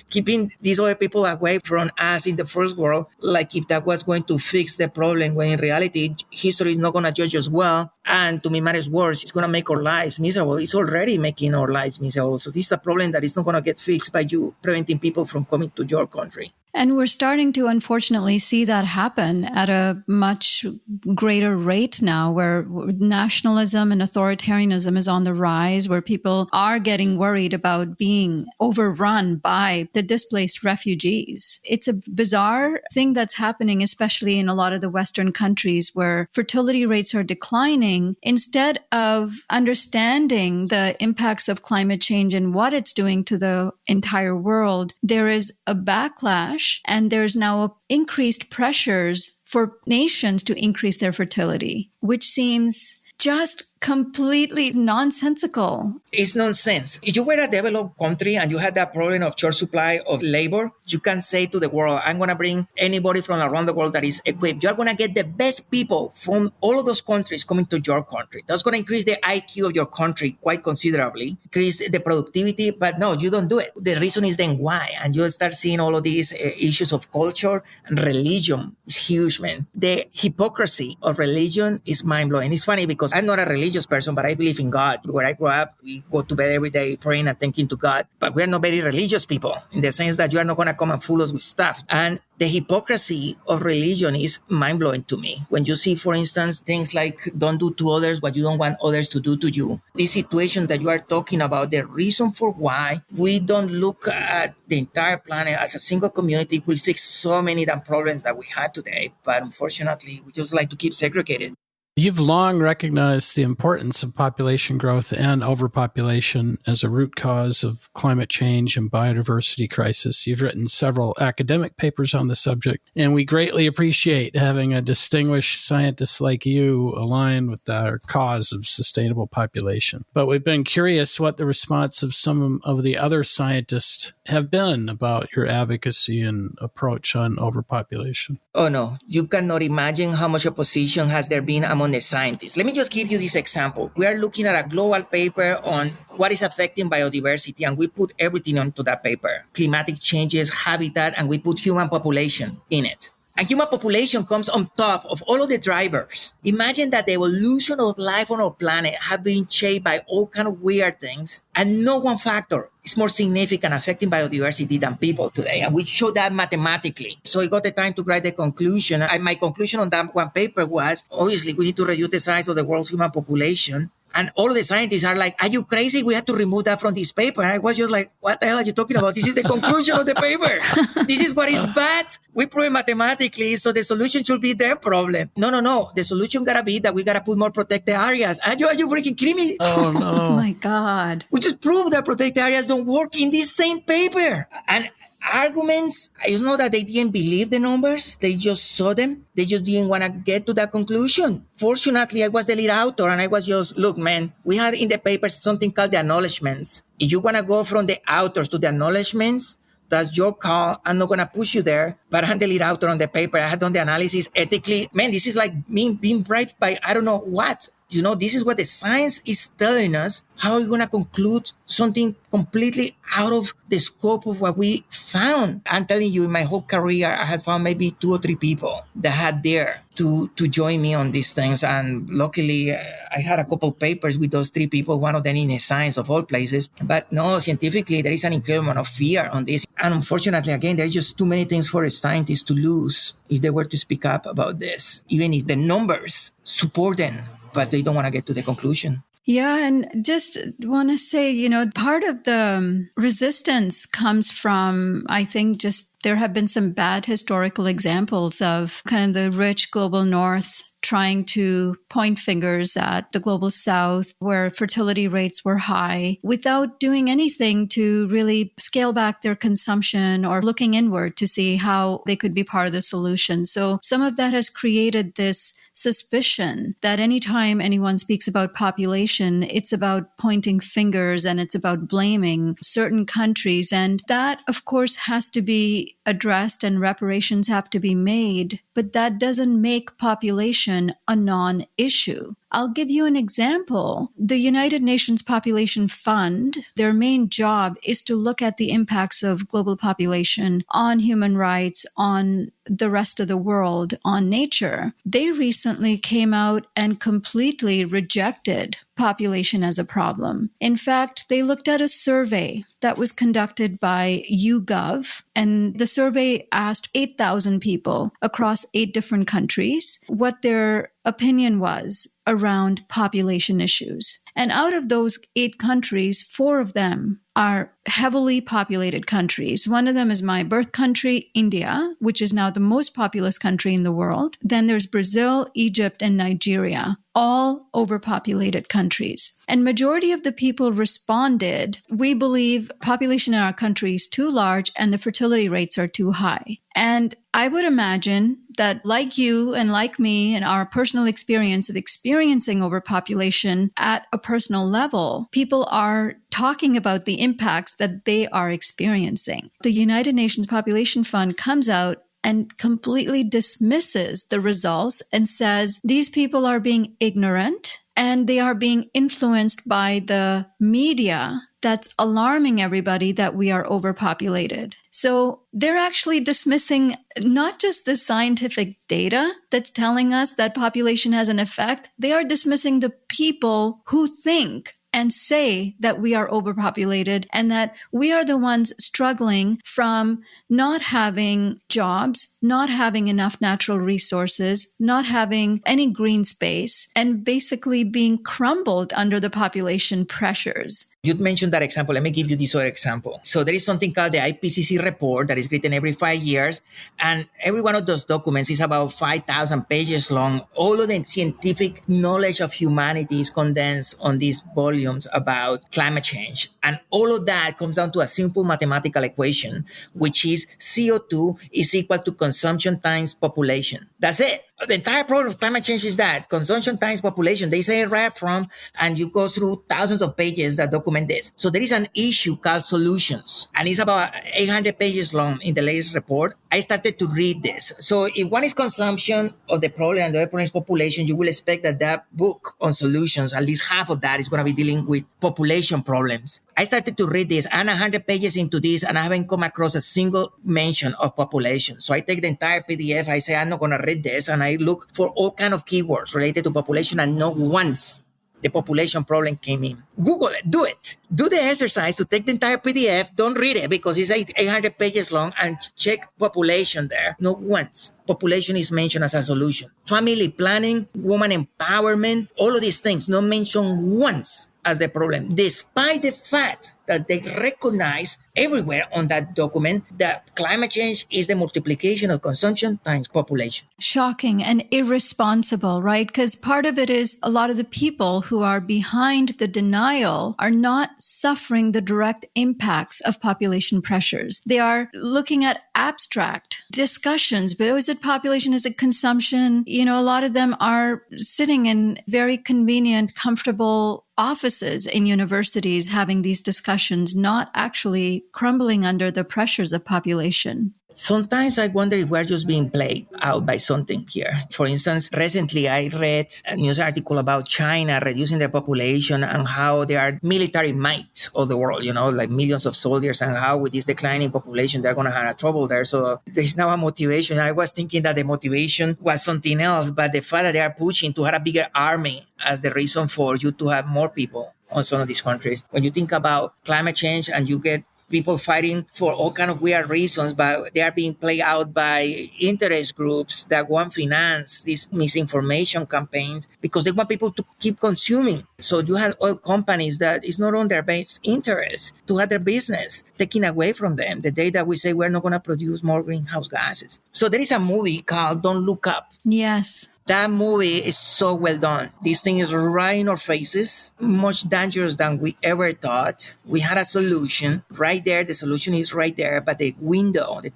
keeping these other people away from us in the first world, like if that was going to fix the problem, when in reality, history is not going to judge us well. And to me, matters worse, it's going to make our lives miserable. It's already making our lives miserable. So this is a problem that is not going to get fixed by you preventing people from coming to your country. And we're starting to, unfortunately, see that happen at a much greater rate now, where nationalism and authoritarianism is on the rise, where people are getting worried about being overrun by the displaced refugees. It's a bizarre thing that's happening, especially in a lot of the Western countries where fertility rates are declining. Instead of understanding the impacts of climate change and what it's doing to the entire world, there is a backlash. And there's now increased pressures for nations to increase their fertility, which seems just completely nonsensical. It's nonsense. If you were a developed country and you had that problem of short supply of labor, you can say to the world, I'm going to bring anybody from around the world that is equipped. You're going to get the best people from all of those countries coming to your country. That's going to increase the IQ of your country quite considerably, increase the productivity. But no, you don't do it. The reason is then why. And you'll start seeing all of these issues of culture and religion. It's huge, man. The hypocrisy of religion is mind-blowing. It's funny because I'm not a religious person, but I believe in God. Where I grew up, we go to bed every day praying and thanking to God. But we are not very religious people in the sense that you are not going to come and fool us with stuff. And the hypocrisy of religion is mind-blowing to me. When you see, for instance, things like don't do to others what you don't want others to do to you. This situation that you are talking about, the reason for why we don't look at the entire planet as a single community will fix so many damn problems that we had today. But unfortunately, we just like to keep segregated. You've long recognized the importance of population growth and overpopulation as a root cause of climate change and biodiversity crisis. You've written several academic papers on the subject, and we greatly appreciate having a distinguished scientist like you align with our cause of sustainable population. But we've been curious what the response of some of the other scientists have been about your advocacy and approach on overpopulation. Oh, no. You cannot imagine how much opposition has there been among the scientists. Let me just give you this example. We are looking at a global paper on what is affecting biodiversity, and we put everything onto that paper. Climatic changes, habitat, and we put human population in it. And human population comes on top of all of the drivers. Imagine that the evolution of life on our planet has been shaped by all kind of weird things, and no one factor is more significant affecting biodiversity than people today. And we show that mathematically. So I got the time to write the conclusion. And my conclusion on that one paper was, obviously, we need to reduce the size of the world's human population. And all of the scientists are like, are you crazy? We have to remove that from this paper. And I was just like, what the hell are you talking about? This is the conclusion of the paper. This is what is bad. We prove it mathematically, so the solution should be their problem. No. The solution gotta be that we gotta put more protected areas. Are you freaking kidding me? Oh, no. Oh, my God. We just proved that protected areas don't work in this same paper. And arguments, it's not that they didn't believe the numbers, they just saw them. They just didn't want to get to that conclusion. Fortunately, I was the lead author, and I was just, look, man, we had in the paper something called the acknowledgements. If you want to go from the authors to the acknowledgements, that's your call. I'm not going to push you there, but I'm the lead author on the paper. I had done the analysis ethically. Man, this is like me being bribed by I don't know what. You know, this is what the science is telling us. How are we going to conclude something completely out of the scope of what we found? I'm telling you, in my whole career, I had found maybe 2 or 3 people that had dared to join me on these things. And luckily, I had a couple papers with those 3 people, one of them in science of all places. But no, scientifically, there is an incredible amount of fear on this. And unfortunately, again, there are just too many things for scientists to lose if they were to speak up about this, even if the numbers support them, but they don't want to get to the conclusion. Yeah, and just want to say, part of the resistance comes from, I think, just there have been some bad historical examples of kind of the rich global north trying to point fingers at the global south where fertility rates were high without doing anything to really scale back their consumption or looking inward to see how they could be part of the solution. So some of that has created this suspicion that anytime anyone speaks about population, it's about pointing fingers and it's about blaming certain countries. And that, of course, has to be addressed and reparations have to be made. But that doesn't make population a non-issue. I'll give you an example. The United Nations Population Fund, their main job is to look at the impacts of global population on human rights, on the rest of the world, on nature. They recently came out and completely rejected population as a problem. In fact, they looked at a survey that was conducted by YouGov, and the survey asked 8,000 people across 8 different countries what their opinion was around population issues. And out of those 8 countries, 4 of them are heavily populated countries. One of them is my birth country, India, which is now the most populous country in the world. Then there's Brazil, Egypt, and Nigeria, all overpopulated countries. And majority of the people responded, we believe population in our country is too large and the fertility rates are too high. And I would imagine that, like you and like me and our personal experience of experiencing overpopulation at a personal level, people are talking about the impacts that they are experiencing. The United Nations Population Fund comes out and completely dismisses the results and says these people are being ignorant and they are being influenced by the media that's alarming everybody that we are overpopulated. So they're actually dismissing not just the scientific data that's telling us that population has an effect, they are dismissing the people who think and say that we are overpopulated and that we are the ones struggling from not having jobs, not having enough natural resources, not having any green space, and basically being crumbled under the population pressures. You mentioned that example. Let me give you this other example. So there is something called the IPCC report that is written every 5 years. And every one of those documents is about 5,000 pages long. All of the scientific knowledge of humanity is condensed on these volumes about climate change. And all of that comes down to a simple mathematical equation, which is CO2 is equal to consumption times population. That's it. The entire problem of climate change is that consumption times population. They say right from, and you go through thousands of pages that document this. So there is an issue called solutions, and it's about 800 pages long in the latest report. I started to read this. So if one is consumption of the problem and the other problem is population, you will expect that that book on solutions, at least half of that is going to be dealing with population problems. I started to read this and 100 pages into this, and I haven't come across a single mention of population. So I take the entire PDF, I say, I'm not going to read this, and I look for all kind of keywords related to population, and not once the population problem came in. Google it, do it. Do the exercise to take the entire PDF, don't read it because it's 800 pages long, and check population there. Not once population is mentioned as a solution. Family planning, woman empowerment, all of these things not mentioned once as the problem, despite the fact that they recognize everywhere on that document that climate change is the multiplication of consumption times population. Shocking and irresponsible, right? Because part of it is a lot of the people who are behind the denial are not suffering the direct impacts of population pressures. They are looking at abstract discussions, but is it population? Is it consumption? You know, a lot of them are sitting in very convenient, comfortable offices in universities having these discussions, not actually crumbling under the pressures of population. Sometimes I wonder if we're just being played out by something here. For instance, recently I read a news article about China reducing their population and how they are military might of the world, you know, like millions of soldiers, and how with this declining population, they're going to have trouble there. So there's now a motivation. I was thinking that the motivation was something else, but the fact that they are pushing to have a bigger army as the reason for you to have more people on some of these countries. When you think about climate change and you get people fighting for all kind of weird reasons, but they are being played out by interest groups that want finance these misinformation campaigns because they want people to keep consuming. So you have oil companies that is not on their best interest to have their business taken away from them the day that we say we're not going to produce more greenhouse gases. So there is a movie called Don't Look Up. Yes. That movie is so well done. This thing is right in our faces, much dangerous than we ever thought. We had a solution right there. The solution is right there, but the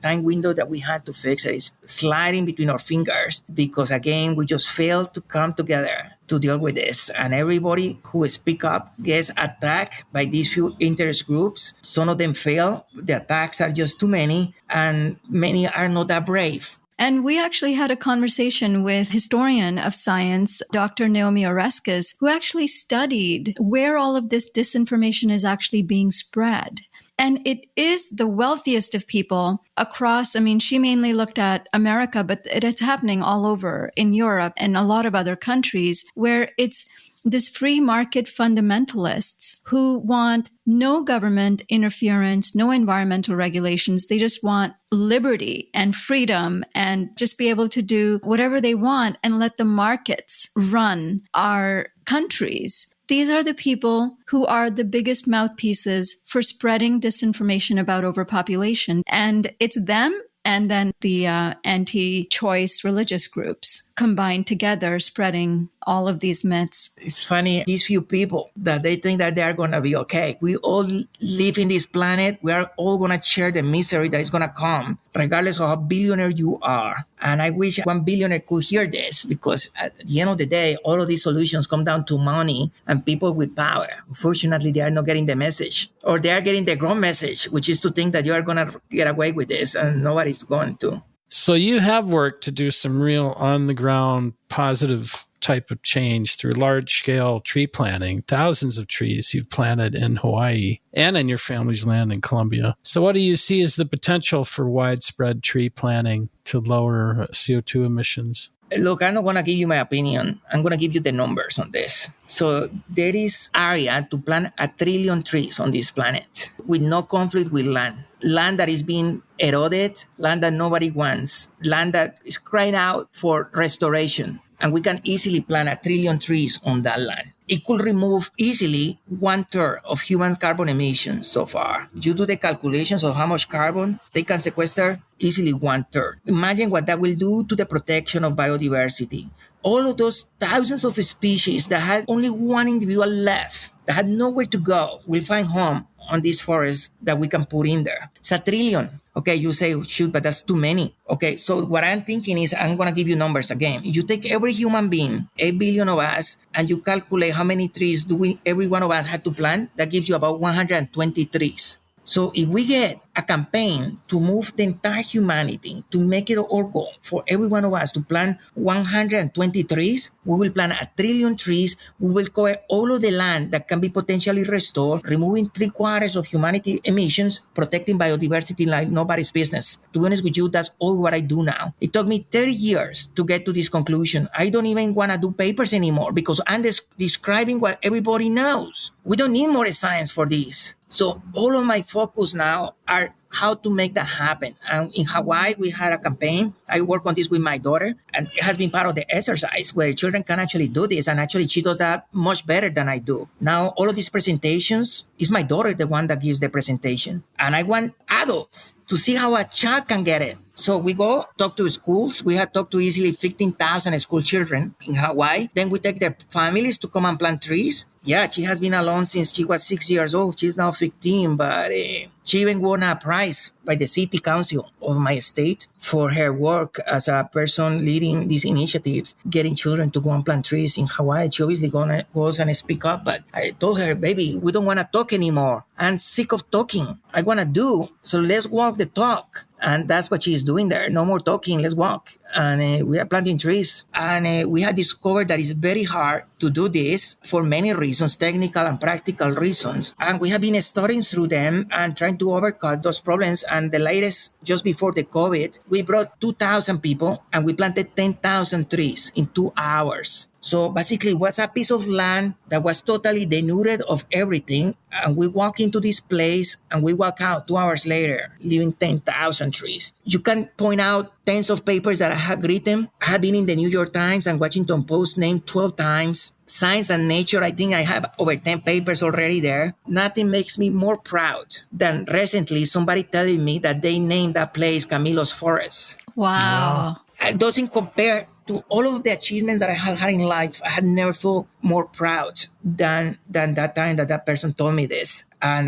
time window that we had to fix it is sliding between our fingers because, again, we just failed to come together to deal with this. And everybody who speak up gets attacked by these few interest groups. Some of them fail. The attacks are just too many, and many are not that brave. And we actually had a conversation with historian of science, Dr. Naomi Oreskes, who actually studied where all of this disinformation is actually being spread. And it is the wealthiest of people across, she mainly looked at America, but it is happening all over in Europe and a lot of other countries where it's this free market fundamentalists who want no government interference, no environmental regulations. They just want liberty and freedom and just be able to do whatever they want and let the markets run our countries. These are the people who are the biggest mouthpieces for spreading disinformation about overpopulation. And it's them and then the anti-choice religious groups combined together spreading all of these myths? It's funny, these few people that they think that they are going to be okay. We all live in this planet. We are all going to share the misery that is going to come, regardless of how billionaire you are. And I wish one billionaire could hear this, because at the end of the day, all of these solutions come down to money and people with power. Unfortunately, they are not getting the message, or they are getting the wrong message, which is to think that you are going to get away with this, and nobody's going to. So you have worked to do some real on-the-ground positive type of change through large-scale tree planting. Thousands of trees you've planted in Hawaii and in your family's land in Colombia. So what do you see as the potential for widespread tree planting to lower CO2 emissions? Look, I'm not going to give you my opinion. I'm going to give you the numbers on this. So there is area to plant 1 trillion trees on this planet with no conflict with land. Land that is being eroded, land that nobody wants, land that is crying out for restoration. And we can easily plant 1 trillion trees on that land. It could remove easily 1/3 of human carbon emissions so far. You do the calculations of how much carbon they can sequester, easily 1/3. Imagine what that will do to the protection of biodiversity. All of those thousands of species that had only one individual left, that had nowhere to go, will find home on this forest that we can put in there. It's 1 trillion. Okay, you say, shoot, but that's too many. Okay, so what I'm thinking is, I'm going to give you numbers again. You take every human being, 8 billion of us, and you calculate how many trees every one of us had to plant, that gives you about 120 trees. So if we get a campaign to move the entire humanity, to make it our goal for every one of us to plant 120 trees, we will plant 1 trillion trees. We will cover all of the land that can be potentially restored, removing 3/4 of humanity emissions, protecting biodiversity like nobody's business. To be honest with you, that's all what I do now. It took me 30 years to get to this conclusion. I don't even want to do papers anymore, because I'm describing what everybody knows. We don't need more science for this. So all of my focus now are how to make that happen. And in Hawaii, we had a campaign. I work on this with my daughter, and it has been part of the exercise where children can actually do this. And actually, she does that much better than I do. Now, all of these presentations, is my daughter the one that gives the presentation. And I want adults to see how a child can get it. So we go talk to schools. We have talked to easily 15,000 school children in Hawaii. Then we take their families to come and plant trees. Yeah, she has been alone since she was 6 years old. She's now 15, but she even won a prize by the city council of my state for her work as a person leading these initiatives, getting children to go and plant trees in Hawaii. She obviously goes and speak up, but I told her, baby, we don't want to talk anymore. I'm sick of talking. I want to do, so let's walk the talk. And that's what she's doing there. No more talking, let's walk. And we are planting trees. And we have discovered that it's very hard to do this for many reasons, technical and practical reasons. And we have been studying through them and trying to overcome those problems. And the latest, just before the COVID, we brought 2,000 people and we planted 10,000 trees in 2 hours. So basically, it was a piece of land that was totally denuded of everything. And we walk into this place and we walk out 2 hours later, leaving 10,000 trees. You can point out tens of papers that I have written. I have been in the New York Times and Washington Post named 12 times. Science and Nature, I think I have over 10 papers already there. Nothing makes me more proud than recently somebody telling me that they named that place Camilo's Forest. Wow. It doesn't compare to all of the achievements that I have had in life. I had never felt more proud than that time that person told me this. And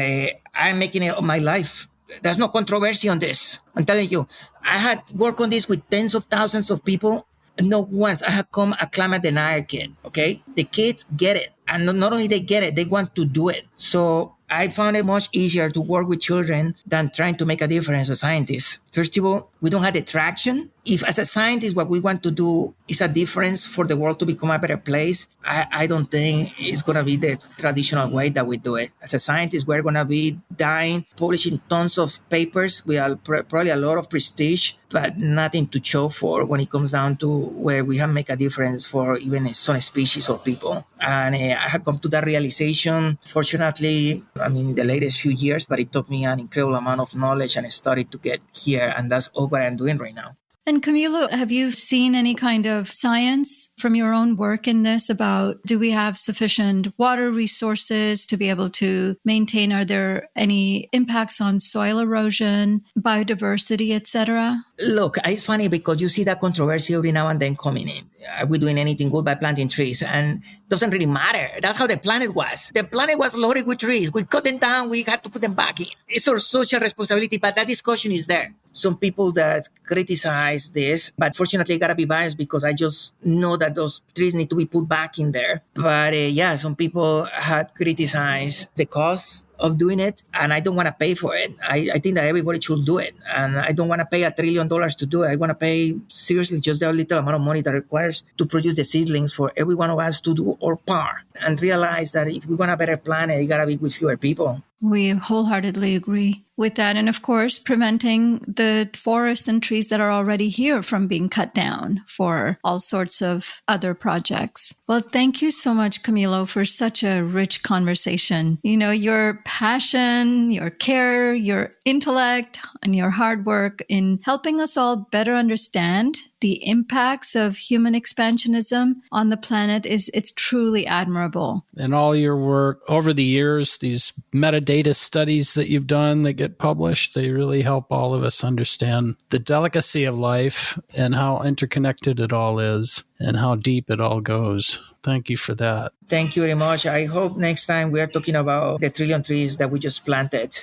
I'm making it of my life. There's no controversy on this. I'm telling you, I had worked on this with tens of thousands of people. Not once I have come a climate denier kid, okay? The kids get it. And not only they get it, they want to do it. So I found it much easier to work with children than trying to make a difference as scientists. First of all, we don't have the traction. If as a scientist, what we want to do is a difference for the world to become a better place, I don't think it's going to be the traditional way that we do it. As a scientist, we're going to be dying, publishing tons of papers with probably a lot of prestige, but nothing to show for when it comes down to where we have make a difference for even some species of people. And I have come to that realization, fortunately, in the latest few years, but it took me an incredible amount of knowledge and study to get here. And that's all what I'm doing right now. And Camilo, have you seen any kind of science from your own work in this about, do we have sufficient water resources to be able to maintain? Are there any impacts on soil erosion, biodiversity, etc.? Look, it's funny because you see that controversy every now and then coming in. Are we doing anything good by planting trees? And it doesn't really matter. That's how the planet was. The planet was loaded with trees. We cut them down. We had to put them back in. It's our social responsibility, but that discussion is there. Some people that criticize this, but fortunately I gotta be biased because I just know that those trees need to be put back in there. But some people had criticized the cost of doing it, and I don't want to pay for it. I think that everybody should do it, and I don't want to pay $1 trillion to do it. I want to pay seriously just the little amount of money that requires to produce the seedlings for every one of us to do our part and realize that if we want a better planet, it gotta be with fewer people. We wholeheartedly agree with that. And of course, preventing the forests and trees that are already here from being cut down for all sorts of other projects. Well, thank you so much, Camilo, for such a rich conversation. You know, your passion, your care, your intellect, and your hard work in helping us all better understand the impacts of human expansionism on the planet it's truly admirable. And all your work over the years, these metadata studies that you've done that get published, they really help all of us understand the delicacy of life and how interconnected it all is and how deep it all goes. Thank you for that. Thank you very much. I hope next time we are talking about the trillion trees that we just planted.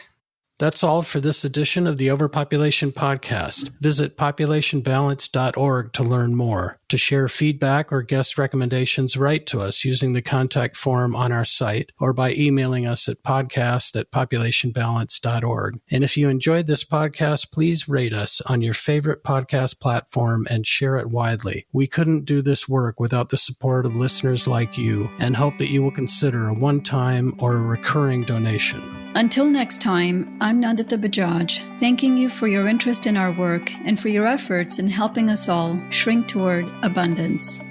That's all for this edition of the Overpopulation Podcast. Visit populationbalance.org to learn more. To share feedback or guest recommendations, write to us using the contact form on our site or by emailing us at podcast@populationbalance.org. And if you enjoyed this podcast, please rate us on your favorite podcast platform and share it widely. We couldn't do this work without the support of listeners like you, and hope that you will consider a one-time or a recurring donation. Until next time, I'm Nandita Bajaj, thanking you for your interest in our work and for your efforts in helping us all shrink toward abundance.